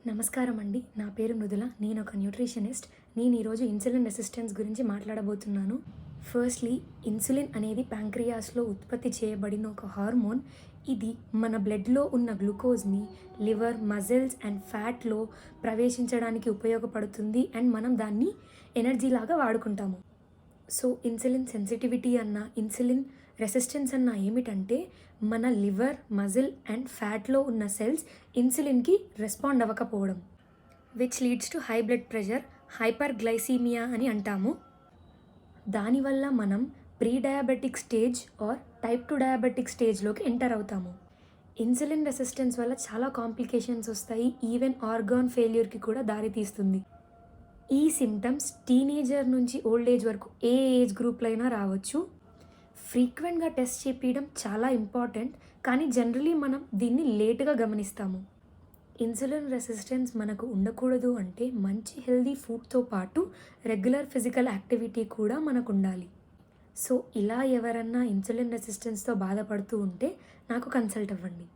నమస్కారం అండి. నా పేరు మృదుల. నేను ఒక న్యూట్రిషనిస్ట్. నేను ఈరోజు ఇన్సులిన్ రెసిస్టెన్స్ గురించి మాట్లాడబోతున్నాను. ఫస్ట్‌లీ ఇన్సులిన్ అనేది ప్యాంక్రియాస్‌లో ఉత్పత్తి చేయబడిన ఒక హార్మోన్. ఇది మన బ్లడ్‌లో ఉన్న గ్లూకోజ్‌ని లివర్, మజిల్స్ అండ్ ఫ్యాట్‌లో ప్రవేశించడానికి ఉపయోగపడుతుంది. అండ్ మనం దాన్ని ఎనర్జీ లాగా వాడుకుంటాము. సో ఇన్సులిన్ సెన్సిటివిటీ అన్న, ఇన్సులిన్ రెసిస్టెన్స్ అన్న ఏమిటంటే మన లివర్, మజిల్ అండ్ ఫ్యాట్లో ఉన్న సెల్స్ ఇన్సులిన్కి రెస్పాండ్ అవ్వకపోవడం, which leads to high blood pressure, hyperglycemia అని అంటాము. దానివల్ల మనం pre diabetic stage or type 2 diabetic స్టేజ్లోకి ఎంటర్ అవుతాము. ఇన్సులిన్ రెసిస్టెన్స్ వల్ల చాలా కాంప్లికేషన్స్ వస్తాయి. ఈవెన్ ఆర్గాన్ ఫెయిల్యూర్కి కూడా దారితీస్తుంది. ఈ సిమ్టమ్స్ టీనేజర్ నుంచి ఓల్డ్ ఏజ్ వరకు ఏ ఏజ్ గ్రూప్లో అయినా రావచ్చు. ఫ్రీక్వెంట్గా టెస్ట్ చేపించడం చాలా ఇంపార్టెంట్, కానీ జనరలీ మనం దీన్ని లేటుగా గమనిస్తాము. ఇన్సులిన్ రెసిస్టెన్స్ మనకు ఉండకూడదు అంటే మంచి హెల్దీ ఫుడ్తో పాటు రెగ్యులర్ ఫిజికల్ యాక్టివిటీ కూడా మనకు ఉండాలి. సో ఇలా ఎవరన్నా ఇన్సులిన్ రెసిస్టెన్స్తో బాధపడుతూ ఉంటే నాకు కన్సల్ట్ అవ్వండి.